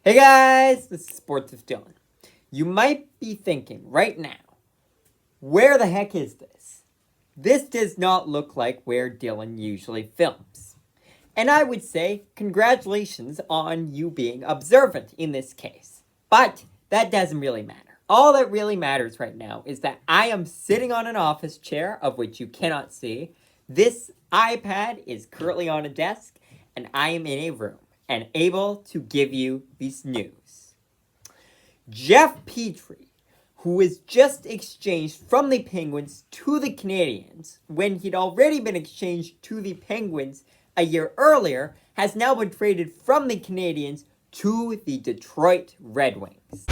Hey guys, this is Sports with Dylan. You might be thinking right now, where the heck is this? This does not look like where Dylan usually films. And I would say, congratulations on you being observant in this case. But that doesn't really matter. All that really matters right now is that I am sitting on an office chair, of which you cannot see. This iPad is currently on a desk, and I am in a room and able to give you this news. Jeff Petry, who was just exchanged from the Penguins to the Canadiens when he'd already been exchanged to the Penguins a year earlier, has now been traded from the Canadiens to the Detroit Red Wings.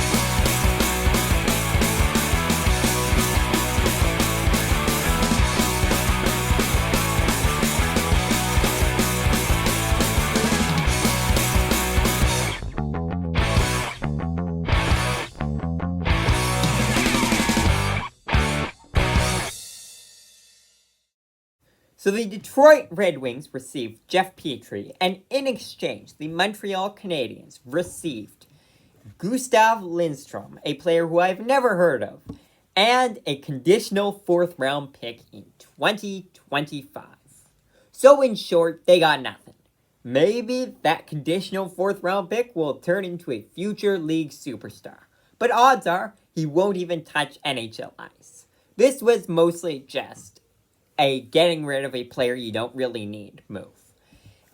So the Detroit Red Wings received Jeff Petry, and in exchange, the Montreal Canadiens received Gustav Lindstrom, a player who I've never heard of, and a conditional fourth-round pick in 2025. So in short, they got nothing. Maybe that conditional fourth-round pick will turn into a future league superstar, but odds are he won't even touch NHL ice. This was mostly just a getting rid of a player you don't really need move.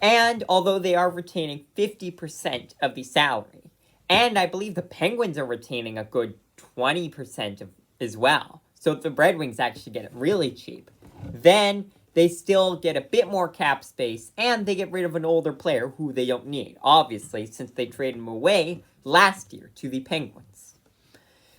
And although they are retaining 50% of the salary, and I believe the Penguins are retaining a good 20% of as well, so if the Red Wings actually get it really cheap, then they still get a bit more cap space, and they get rid of an older player who they don't need, obviously, since they traded him away last year to the Penguins.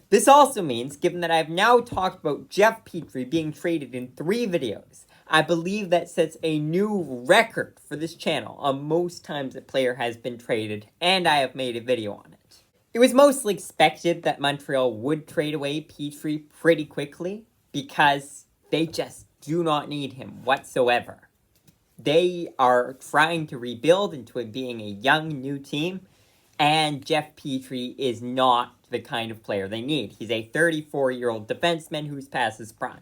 This also means, given that I've now talked about Jeff Petry being traded in 3 videos, I believe that sets a new record for this channel on most times a player has been traded, and I have made a video on it. It was mostly expected that Montreal would trade away Petry pretty quickly, because they just do not need him whatsoever. They are trying to rebuild into being a young new team, and Jeff Petry is not the kind of player they need. He's a 34-year-old defenseman who's past his prime.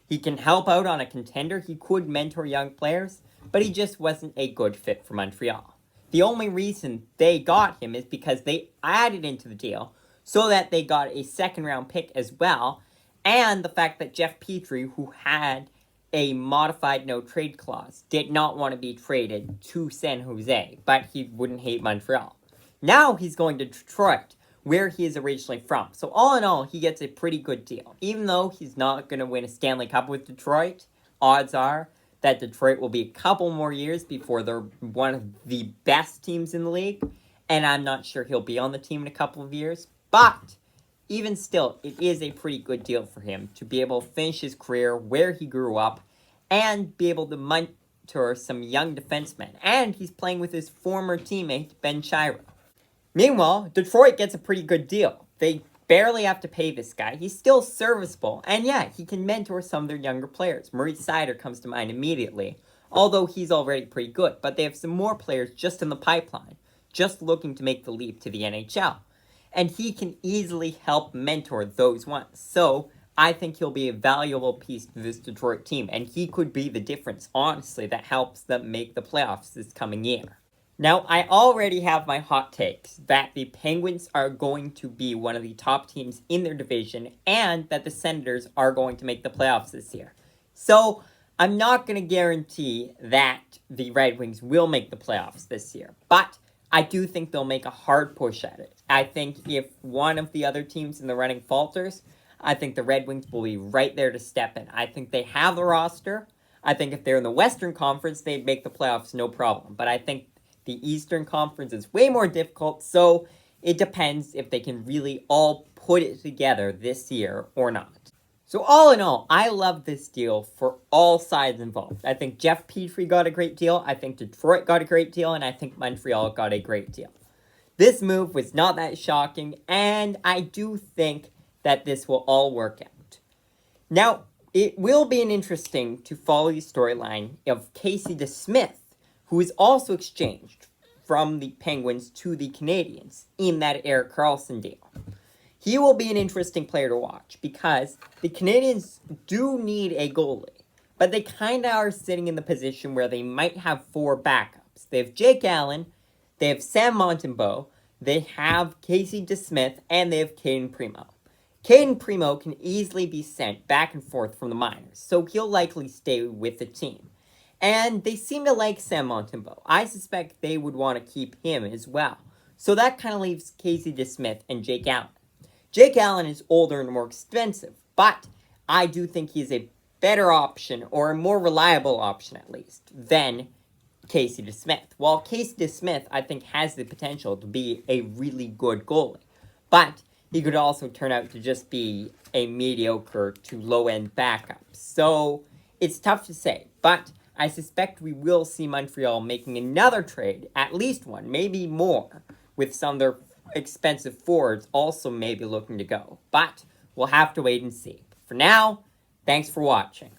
He can help out on a contender, he could mentor young players, but he just wasn't a good fit for Montreal. The only reason they got him is because they added into the deal so that they got a second-round pick as well, and the fact that Jeff Petry, who had a modified no-trade clause, did not want to be traded to San Jose, but he wouldn't hate Montreal. Now he's going to Detroit, where he is originally from. So all in all, he gets a pretty good deal. Even though he's not going to win a Stanley Cup with Detroit, odds are that Detroit will be a couple more years before they're one of the best teams in the league. And I'm not sure he'll be on the team in a couple of years. But even still, it is a pretty good deal for him to be able to finish his career where he grew up and be able to mentor some young defensemen. And he's playing with his former teammate, Ben Chiro. Meanwhile, Detroit gets a pretty good deal. They barely have to pay this guy. He's still serviceable. And yeah, he can mentor some of their younger players. Maurice Seider comes to mind immediately, although he's already pretty good. But they have some more players just in the pipeline, just looking to make the leap to the NHL. And he can easily help mentor those ones. So I think he'll be a valuable piece to this Detroit team. And he could be the difference, honestly, that helps them make the playoffs this coming year. Now, I already have my hot takes that the Penguins are going to be one of the top teams in their division and that the Senators are going to make the playoffs this year. So, I'm not going to guarantee that the Red Wings will make the playoffs this year, but I do think they'll make a hard push at it. I think if one of the other teams in the running falters, I think the Red Wings will be right there to step in. I think they have the roster. I think if they're in the Western Conference, they'd make the playoffs no problem, but I think the Eastern Conference is way more difficult, so it depends if they can really all put it together this year or not. So all in all, I love this deal for all sides involved. I think Jeff Petry got a great deal, I think Detroit got a great deal, and I think Montreal got a great deal. This move was not that shocking, and I do think that this will all work out. Now, it will be interesting to follow the storyline of Casey DeSmith, who is also exchanged from the Penguins to the Canadiens in that Erik Karlsson deal. He will be an interesting player to watch because the Canadiens do need a goalie, but they kind of are sitting in the position where they might have 4 backups. They have Jake Allen, they have Sam Montembeault, they have Casey DeSmith, and they have Caden Primo. Caden Primo can easily be sent back and forth from the minors, so he'll likely stay with the team. And they seem to like Sam Montembeault. I suspect they would want to keep him as well. So that kind of leaves Casey DeSmith and Jake Allen. Jake Allen is older and more expensive, but I do think he's a better option, or a more reliable option at least, than Casey DeSmith. While Casey DeSmith, I think, has the potential to be a really good goalie, but he could also turn out to just be a mediocre to low-end backup. So it's tough to say, but I suspect we will see Montreal making another trade, at least one, maybe more, with some of their expensive forwards also maybe looking to go. But we'll have to wait and see. For now, thanks for watching.